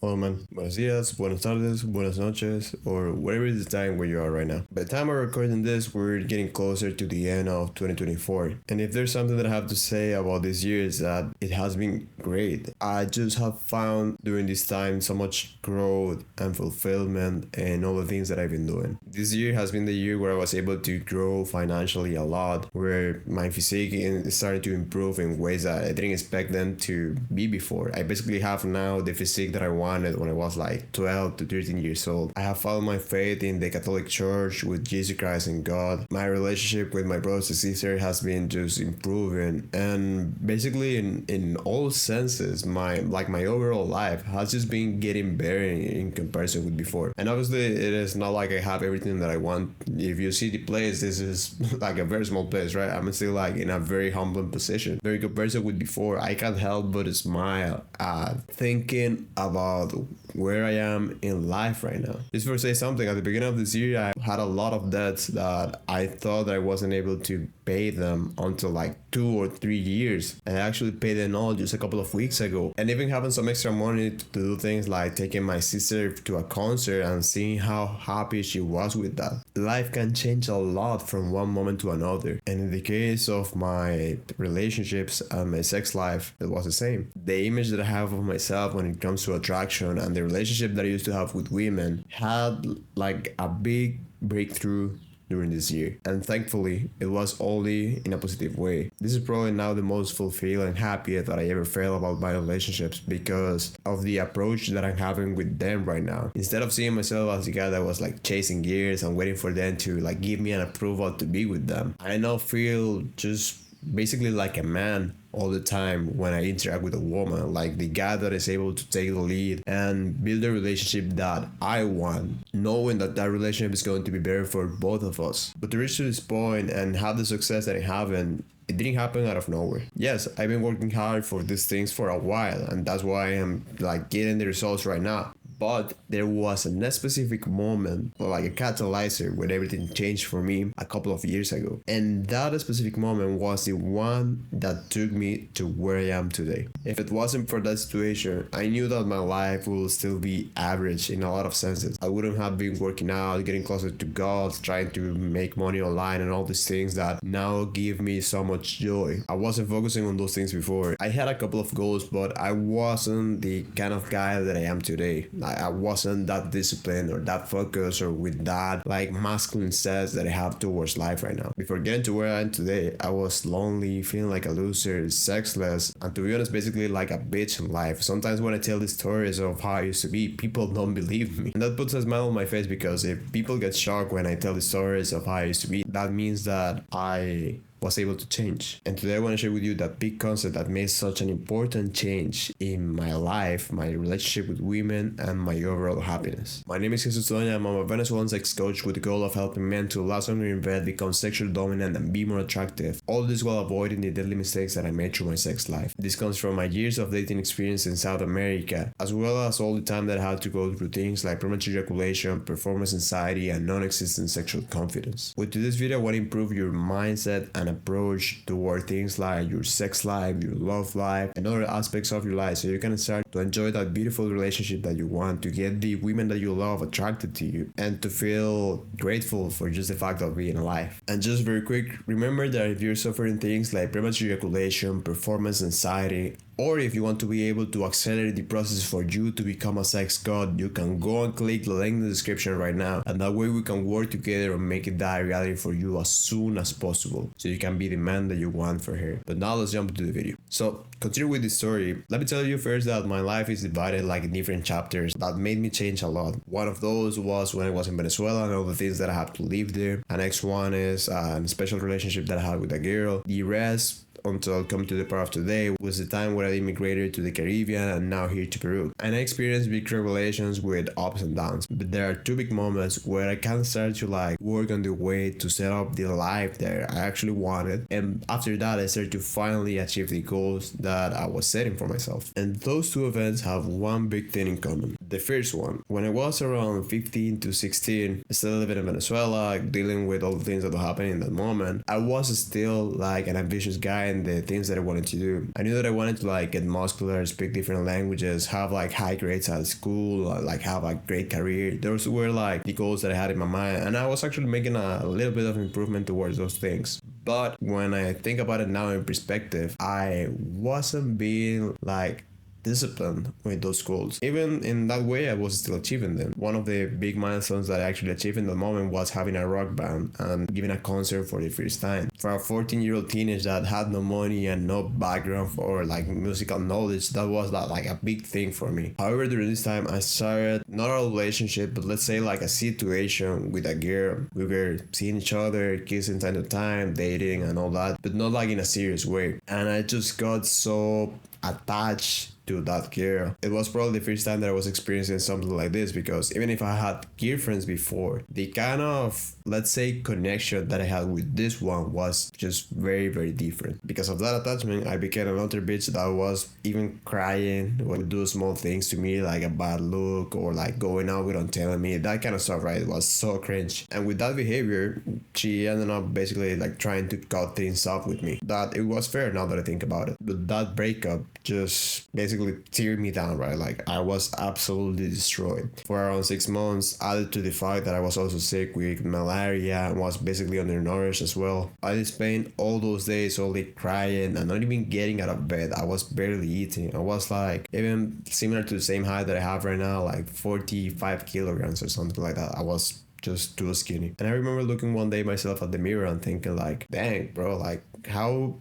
Hello, man. Buenos dias, buenas tardes, buenas noches, or whatever is the time where you are right now. By the time we're recording this, we're getting closer to the end of 2024. And if there's something that I have to say about this year is that it has been great. I just have found during this time so much growth and fulfillment and all the things that I've been doing. This year has been the year where I was able to grow financially a lot, where my physique is starting to improve in ways that I didn't expect them to be before. I basically have now the physique that I wanted when I was like 12 to 13 years old. I have found my faith in the Catholic Church with Jesus Christ and God. My relationship with my brothers and sisters has been just improving, and basically in all senses, my overall life has just been getting better in comparison with before. And obviously, it is not like I have everything that I want. If you see the place, this is like a very small place, right? I'm still like in a very humbling position. Very comparison with before, I can't help but smile at thinking about where I am in life right now. Just for say something, at the beginning of this year, I had a lot of debts that I thought I wasn't able to pay them until like 2 or 3 years. I actually paid them all just a couple of weeks ago. And even having some extra money to do things like taking my sister to a concert and seeing how happy she was with that. Life can change a lot from one moment to another. And in the case of my relationships and my sex life, it was the same. The image that I have of myself when it comes to attraction and the relationship that I used to have with women had like a big breakthrough during this year, and thankfully it was only in a positive way. This is probably now the most fulfilled and happy that I ever felt about my relationships because of the approach that I'm having with them right now. Instead of seeing myself as the guy that was like chasing gears and waiting for them to like give me an approval to be with them, I now feel just basically like a man all the time when I interact with a woman, like the guy that is able to take the lead and build a relationship that I want, knowing that that relationship is going to be better for both of us. But to reach to this point and have the success that I have, and it didn't happen out of nowhere. Yes, I've been working hard for these things for a while, and that's why I am like getting the results right now. But there was a specific moment, like a catalyzer, where everything changed for me a couple of years ago. And that specific moment was the one that took me to where I am today. If it wasn't for that situation, I knew that my life would still be average in a lot of senses. I wouldn't have been working out, getting closer to God, trying to make money online and all these things that now give me so much joy. I wasn't focusing on those things before. I had a couple of goals, but I wasn't the kind of guy that I am today. I wasn't that disciplined or that focused or with that like masculine sense that I have towards life right now. Before getting to where I am today, I was lonely, feeling like a loser, sexless, and to be honest, basically like a bitch in life. Sometimes when I tell the stories of how I used to be, people don't believe me. And that puts a smile on my face because if people get shocked when I tell the stories of how I used to be, that means that I was able to change. And today I want to share with you that big concept that made such an important change in my life, my relationship with women, and my overall happiness. My name is Jesus Toña. I'm a Venezuelan sex coach with the goal of helping men to last longer in bed, become sexually dominant, and be more attractive. All this while avoiding the deadly mistakes that I made through my sex life. This comes from my years of dating experience in South America, as well as all the time that I had to go through things like premature ejaculation, performance anxiety, and non-existent sexual confidence. With today's video, I want to improve your mindset and approach toward things like your sex life, your love life, and other aspects of your life, so you can start to enjoy that beautiful relationship that you want, to get the women that you love attracted to you, and to feel grateful for just the fact of being alive. And just very quick, remember that if you're suffering things like premature ejaculation, performance anxiety, or if you want to be able to accelerate the process for you to become a sex god, you can go and click the link in the description right now, and that way we can work together and make it that reality for you as soon as possible, so you can be the man that you want for her. But now let's jump into the video. So, continue with the story. Let me tell you first that my life is divided like in different chapters that made me change a lot. One of those was when I was in Venezuela and all the things that I had to live there. The next one is a special relationship that I had with a girl. The rest, until coming to the part of today, was the time where I immigrated to the Caribbean and now here to Peru. And I experienced big revelations with ups and downs. But there are two big moments where I can start to like work on the way to set up the life that I actually wanted. And after that, I started to finally achieve the goals that I was setting for myself. And those two events have one big thing in common. The first one, when I was around 15 to 16, still living in Venezuela, dealing with all the things that were happening in that moment, I was still like an ambitious guy behind the things that I wanted to do. I knew that I wanted to like get muscular, speak different languages, have like high grades at school, like have a great career. Those were like the goals that I had in my mind, and I was actually making a little bit of improvement towards those things. But when I think about it now in perspective, I wasn't being like disciplined with those goals. Even in that way, I was still achieving them. One of the big milestones that I actually achieved in the moment was having a rock band and giving a concert for the first time. For a 14-year-old teenager that had no money and no background for like musical knowledge, that was like a big thing for me. However, during this time, I started not a relationship, but let's say like a situation with a girl. We were seeing each other, kissing time to time, dating and all that, but not like in a serious way. And I just got so attached to that girl. It was probably the first time that I was experiencing something like this, because even if I had girlfriends before, the kind of, let's say, connection that I had with this one was just very, very different. Because of that attachment, I became another bitch that was even crying, would do small things to me like a bad look or like going out without telling me, that kind of stuff, right? It was so cringe. And with that behavior, she ended up basically like trying to cut things off with me. That it was fair now that I think about it. But that breakup just basically teared me down, right? Like I was absolutely destroyed for around 6 months, added to the fact that I was also sick with malaria and was basically undernourished as well. I spent all those days only crying and not even getting out of bed. I was barely eating. I was like even similar to the same height that I have right now, like 45 kilograms or something like that. I was just too skinny. And I remember looking one day myself at the mirror and thinking like, dang bro, like how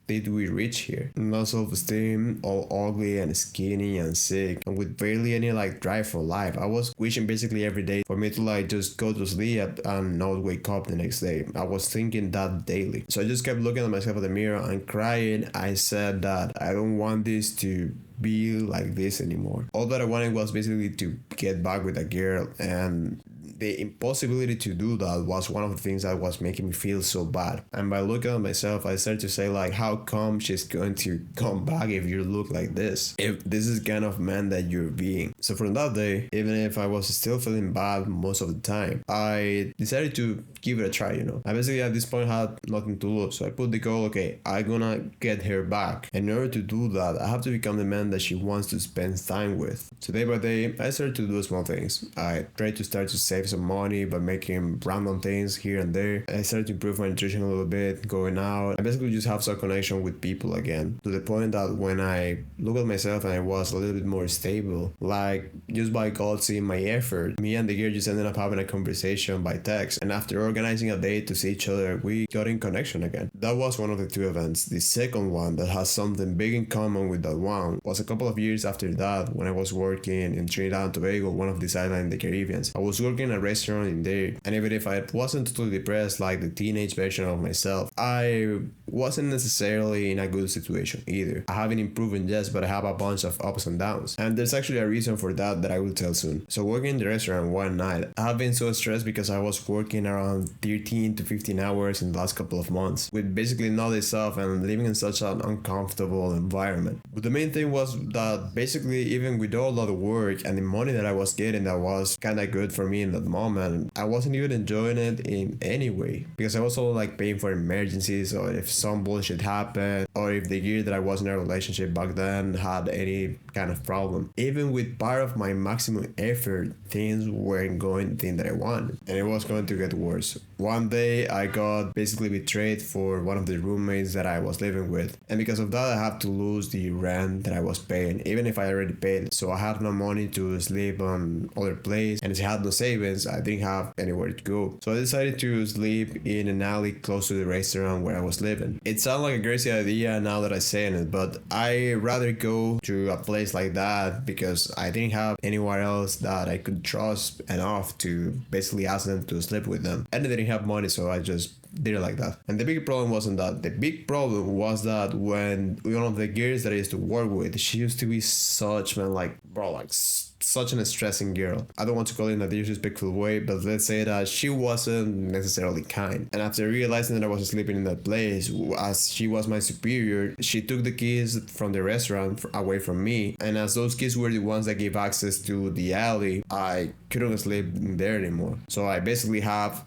did we reach here? No self-esteem, all ugly and skinny and sick, and with barely any like drive for life. I was wishing basically every day for me to like just go to sleep and not wake up the next day. I was thinking that daily. So I just kept looking at myself at the mirror and crying. I said that I don't want this to be like this anymore. All that I wanted was basically to get back with a girl, and the impossibility to do that was one of the things that was making me feel so bad. And by looking at myself, I started to say like, how come she's going to come back if you look like this? If this is kind of man that you're being. So from that day, even if I was still feeling bad most of the time, I decided to give it a try, you know. I basically at this point had nothing to lose. So I put the goal, okay, I'm gonna get her back. And in order to do that, I have to become the man that she wants to spend time with. So day by day, I started to do small things. I tried to start to save some money by making random things here and there. I started to improve my nutrition a little bit, going out. I basically just have some connection with people again, to the point that when I look at myself and I was a little bit more stable, like just by God seeing my effort, me and the girl just ended up having a conversation by text. And after organizing a date to see each other, we got in connection again. That was one of the two events. The second one that has something big in common with that one was a couple of years after that, when I was working in Trinidad and Tobago, one of these islands in the Caribbean. I was working at a restaurant in there, and even if I wasn't totally depressed like the teenage version of myself, I wasn't necessarily in a good situation either. I haven't improved, yes, but I have a bunch of ups and downs, and there's actually a reason for that I will tell soon. So working in the restaurant one night, I have been so stressed because I was working around 13 to 15 hours in the last couple of months with basically no days off and living in such an uncomfortable environment. But the main thing was that basically even with all of the work and the money that I was getting that was kind of good for me in that moment, I wasn't even enjoying it in any way, because I was all like paying for emergencies, or if some bullshit happened, or if the year that I was in a relationship back then had any kind of problem. Even with part of my maximum effort, things weren't going the thing that I wanted, and it was going to get worse. One day I got basically betrayed for one of the roommates that I was living with, and because of that I have to lose the rent that I was paying, even if I already paid it. So I had no money to sleep on other place, and if I had no savings, I didn't have anywhere to go. So I decided to sleep in an alley close to the restaurant where I was living. It sounds like a crazy idea now that I say it, but I rather go to a place like that because I didn't have anywhere else that I could trust enough to basically ask them to sleep with them. And I didn't have money, so I just did it like that. And the big problem wasn't that. The big problem was that when one of the girls that I used to work with, she used to be such, man, like, bro, like such an stressing girl. I don't want to call it in a disrespectful way, but let's say that she wasn't necessarily kind. And after realizing that I was sleeping in that place, as she was my superior, she took the keys from the restaurant away from me. And as those keys were the ones that gave access to the alley, I couldn't sleep there anymore. So I basically have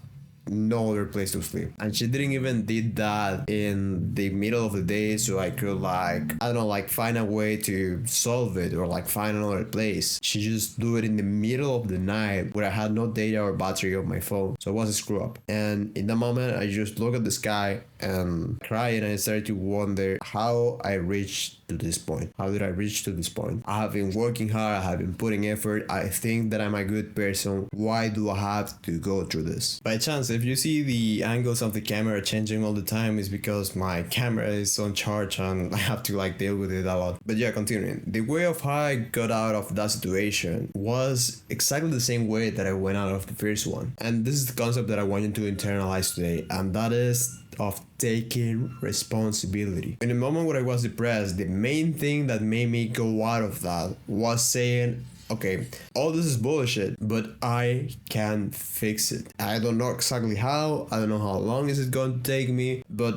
no other place to sleep. And she didn't even did that in the middle of the day so I could like, I don't know, like find a way to solve it or like find another place. She just do it in the middle of the night where I had no data or battery on my phone. So it was a screw up. And in that moment, I just look at the sky and cry, and I started to wonder how I reached to this point. How did I reach to this point? I have been working hard, I have been putting effort, I think that I'm a good person. Why do I have to go through this? By chance, if you see the angles of the camera changing all the time, is because my camera is on charge and I have to like deal with it a lot. But yeah, continuing. The way of how I got out of that situation was exactly the same way that I went out of the first one. And this is the concept that I want you to internalize today, and that is of taking responsibility. In the moment where I was depressed, the main thing that made me go out of that was saying, okay, all this is bullshit, but I can fix it. I don't know exactly how, I don't know how long is it going to take me, but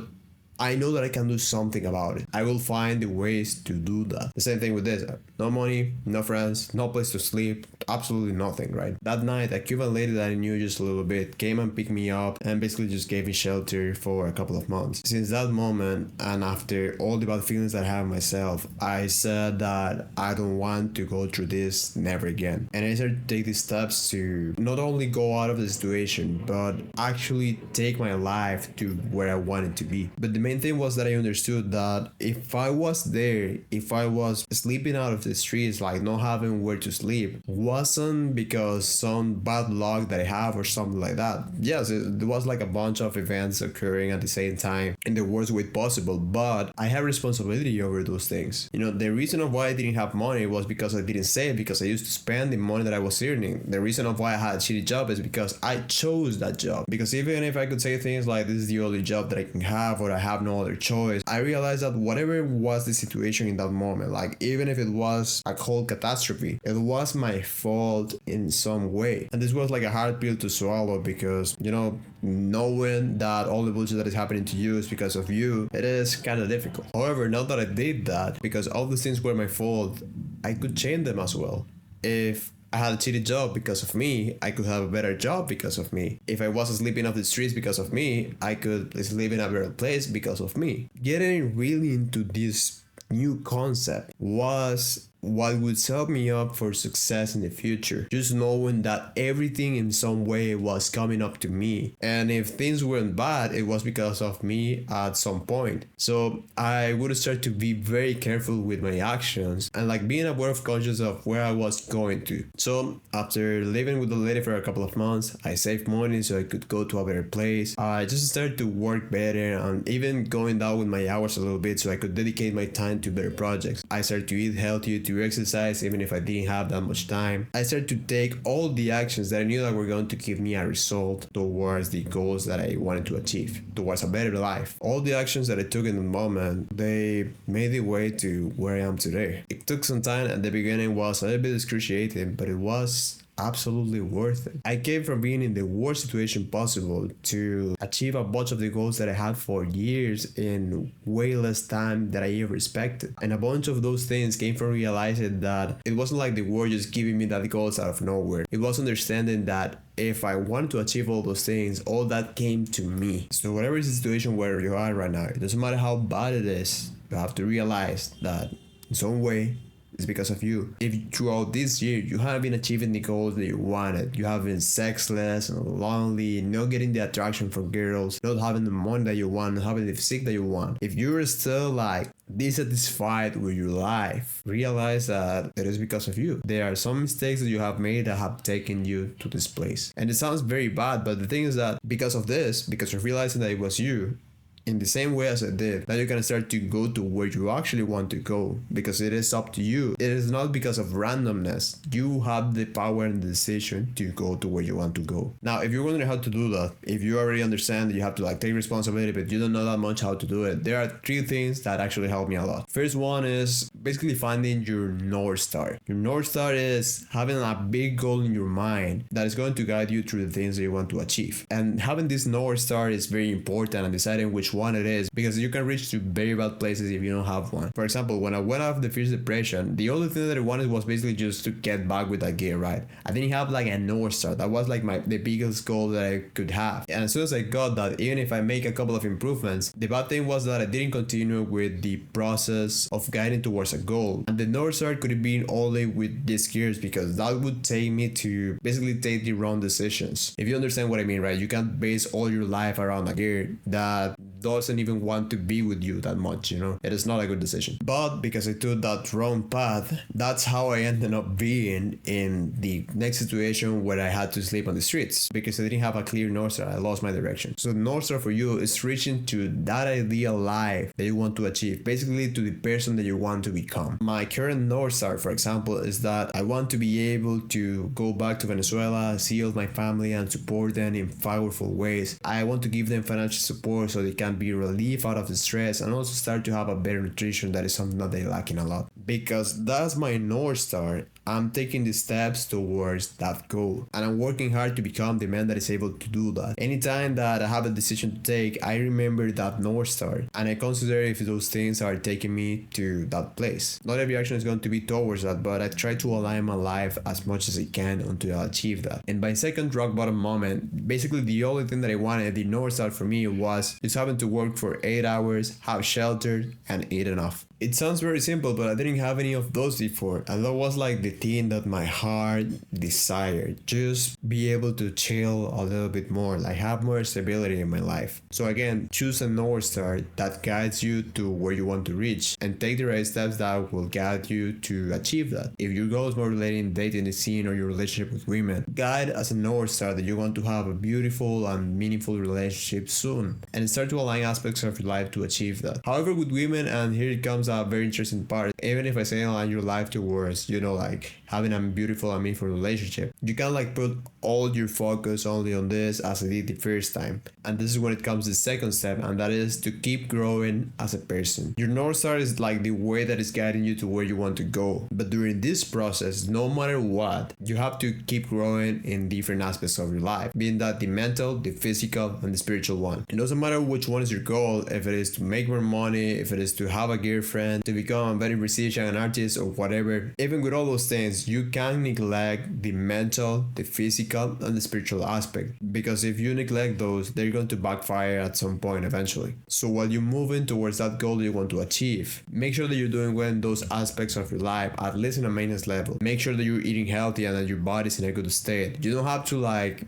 I know that I can do something about it. I will find the ways to do that. The same thing with this. No money, no friends, no place to sleep, absolutely nothing, right? That night, a Cuban lady that I knew just a little bit came and picked me up and basically just gave me shelter for a couple of months. Since that moment, and after all the bad feelings that I have myself, I said that I don't want to go through this never again. And I started to take these steps to not only go out of the situation, but actually take my life to where I want it to be. But the main thing was that I understood that if I was there, if I was sleeping out of the streets, like not having where to sleep, wasn't because some bad luck that I have or something like that. Yes, there was like a bunch of events occurring at the same time in the worst way possible, but I have responsibility over those things. You know, the reason of why I didn't have money was because I didn't save, because I used to spend the money that I was earning. The reason of why I had a shitty job is because I chose that job. Because even if I could say things like this is the only job that I can have or I have no other choice, I realized that whatever was the situation in that moment, like even if it was a whole catastrophe, it was my fault in some way. And this was like a hard pill to swallow because, you know, knowing that all the bullshit that is happening to you is because of you, it is kind of difficult. However, now that I did that, because all these things were my fault, I could change them as well. If I had a shitty job because of me, I could have a better job because of me. If I was sleeping off the streets because of me, I could sleep in a better place because of me. Getting really into this new concept was what would set me up for success in the future. Just knowing that everything in some way was coming up to me. And if things weren't bad, it was because of me at some point. So I would start to be very careful with my actions and like being aware of conscious of where I was going to. So after living with the lady for a couple of months, I saved money so I could go to a better place. I just started to work better and even going down with my hours a little bit so I could dedicate my time to better projects. I started to eat healthier, to exercise even if I didn't have that much time. I started to take all the actions that I knew that were going to give me a result towards the goals that I wanted to achieve, towards a better life. All the actions that I took in the moment, they made the way to where I am today. It took some time. At the beginning was a little bit excruciating, but it was absolutely worth it. I came from being in the worst situation possible to achieve a bunch of the goals that I had for years in way less time than I ever expected. And a bunch of those things came from realizing that it wasn't like the world just giving me that goals out of nowhere. It was understanding that if I wanted to achieve all those things, all that came to me. So whatever is the situation where you are right now, it doesn't matter how bad it is, you have to realize that in some way it's because of you. If throughout this year you have been achieving the goals that you wanted, you have been sexless and lonely, not getting the attraction from girls, not having the money that you want, not having the physique that you want, if you're still like dissatisfied with your life, realize that it is because of you. There are some mistakes that you have made that have taken you to this place. And it sounds very bad, but the thing is that because of this, because of realizing that it was you, in the same way as I did, now you can start to go to where you actually want to go because it is up to you. It is not because of randomness. You have the power and the decision to go to where you want to go. Now, if you're wondering how to do that, if you already understand that you have to like take responsibility, but you don't know that much how to do it, there are 3 things that actually help me a lot. First one is basically finding your North Star. Your North Star is having a big goal in your mind that is going to guide you through the things that you want to achieve. And having this North Star is very important, and deciding which one it is, because you can reach to very bad places if you don't have one. For example, when I went off the first depression, the only thing that I wanted was basically just to get back with that gear, right? I didn't have like a North Star. That was like the biggest goal that I could have. And as soon as I got that, even if I make a couple of improvements, the bad thing was that I didn't continue with the process of guiding towards a goal. And the North Star could have been only with these gears, because that would take me to basically take the wrong decisions. If you understand what I mean, right? You can't base all your life around a gear that doesn't even want to be with you that much, you know? It is not a good decision. But because I took that wrong path, that's how I ended up being in the next situation where I had to sleep on the streets, because I didn't have a clear North Star. I lost my direction. So the North Star for you is reaching to that ideal life that you want to achieve, basically to the person that you want to become. My current North Star, for example, is that I want to be able to go back to Venezuela, see all my family, and support them in powerful ways. I want to give them financial support so they can be relief out of the stress, and also start to have a better nutrition. That is something that they're lacking a lot. Because that's my North Star. I'm taking the steps towards that goal, and I'm working hard to become the man that is able to do that. Anytime that I have a decision to take, I remember that North Star, and I consider if those things are taking me to that place. Not every action is going to be towards that, but I try to align my life as much as I can until I achieve that. And by second rock bottom moment, basically the only thing that I wanted, the North Star for me, was just having to work for 8 hours, have shelter, and eat enough. It sounds very simple, but I didn't have any of those before, and that was like the thing that my heart desired. Just be able to chill a little bit more, like have more stability in my life. So again, choose a North Star that guides you to where you want to reach, and take the right steps that will guide you to achieve that. If your goal is more related to dating the scene or your relationship with women, guide as a North Star that you want to have a beautiful and meaningful relationship soon, and start to align aspects of your life to achieve that. However, with women, and here it comes a very interesting part, even if I say align your life towards, you know, like having a beautiful and meaningful relationship, you can't like put all your focus only on this as I did the first time. And this is when it comes to the second step, and that is to keep growing as a person. Your North Star is like the way that is guiding you to where you want to go. But during this process, no matter what, you have to keep growing in different aspects of your life, being that the mental, the physical, and the spiritual one. It doesn't matter which one is your goal, if it is to make more money, if it is to have a girlfriend, to become a better musician, an artist, or whatever. Even with all those things, you can't neglect the mental, the physical, and the spiritual aspect, because if you neglect those, they're going to backfire at some point eventually. So while you're moving towards that goal you want to achieve, make sure that you're doing well in those aspects of your life, at least in a maintenance level. Make sure that you're eating healthy and that your body's in a good state. You don't have to like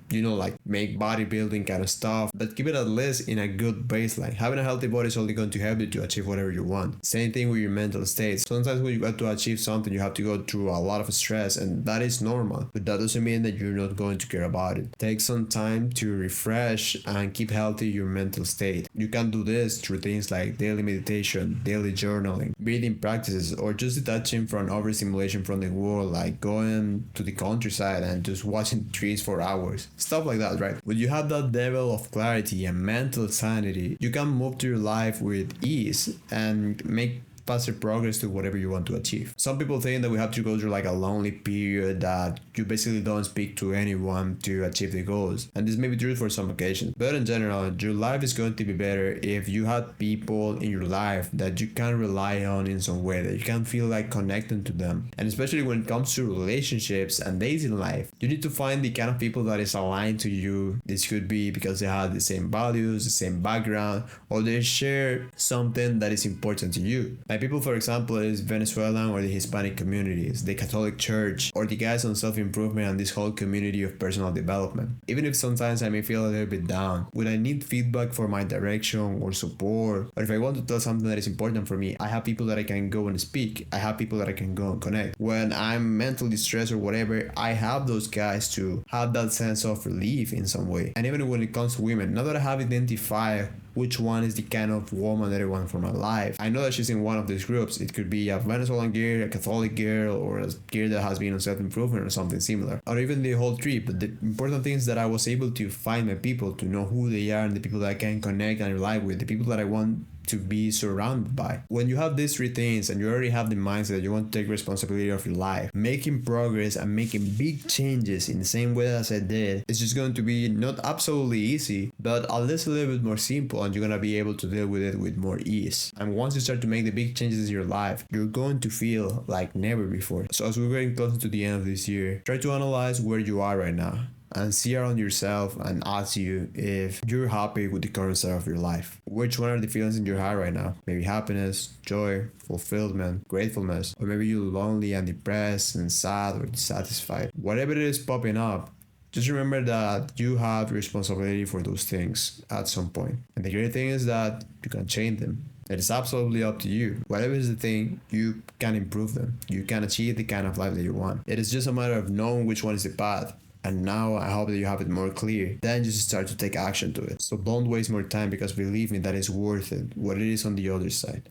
make bodybuilding kind of stuff, but keep it at least in a good baseline. Having a healthy body is only going to help you to achieve whatever you want. Same thing with your mental state. Sometimes when you got to achieve something, you have to go through a lot of stress, and that is normal, but that doesn't mean that you're not going to care about it. Take some time to refresh and keep healthy your mental state. You can do this through things like daily meditation, daily journaling, breathing practices, or just detaching from overstimulation from the world, like going to the countryside and just watching trees for hours. Stuff like that, right? When you have that level of clarity and mental sanity, you can move through your life with ease and make faster progress to whatever you want to achieve. Some people think that we have to go through like a lonely period that you basically don't speak to anyone to achieve the goals, and this may be true for some occasions, but in general, your life is going to be better if you have people in your life that you can rely on in some way, that you can feel like connecting to them. And especially when it comes to relationships and dating life, you need to find the kind of people that is aligned to you. This could be because they have the same values, the same background, or they share something that is important to you. My people, for example, is Venezuelan or the Hispanic communities, the Catholic Church, or the guys on self-improvement and this whole community of personal development. Even if sometimes I may feel a little bit down, when I need feedback for my direction or support, or if I want to tell something that is important for me, I have people that I can go and speak. I have people that I can go and connect. When I'm mentally stressed or whatever, I have those guys to have that sense of relief in some way. And even when it comes to women, now that I have identified which one is the kind of woman that I want for my life, I know that she's in one of these groups. It could be a Venezuelan girl, a Catholic girl, or a girl that has been on self-improvement or something similar, or even the whole tree. But the important thing is that I was able to find my people, to know who they are and the people that I can connect and rely with, the people that I want to be surrounded by. When you have these three things and you already have the mindset that you want to take responsibility of your life, making progress and making big changes in the same way as I did, it's just going to be not absolutely easy, but at least a little bit more simple, and you're gonna be able to deal with it with more ease. And once you start to make the big changes in your life, you're going to feel like never before. So as we're getting closer to the end of this year, try to analyze where you are right now and see around yourself and ask you if you're happy with the current state of your life. Which one are the feelings in your heart right now? Maybe happiness, joy, fulfillment, gratefulness, or maybe you're lonely and depressed and sad or dissatisfied. Whatever it is popping up, just remember that you have responsibility for those things at some point. And the great thing is that you can change them. It is absolutely up to you. Whatever is the thing, you can improve them. You can achieve the kind of life that you want. It is just a matter of knowing which one is the path. And now I hope that you have it more clear. Then just start to take action to it. So don't waste more time, because believe me, that is worth it. What it is on the other side.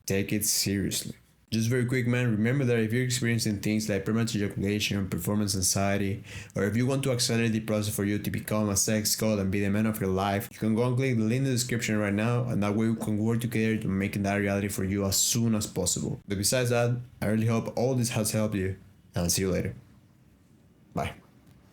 Take it seriously. Just very quick, man, remember that if you're experiencing things like premature ejaculation, performance anxiety, or if you want to accelerate the process for you to become a sex god and be the man of your life, you can go and click the link in the description right now, and that way we can work together to making that a reality for you as soon as possible. But besides that, I really hope all this has helped you, and I'll see you later. Bye.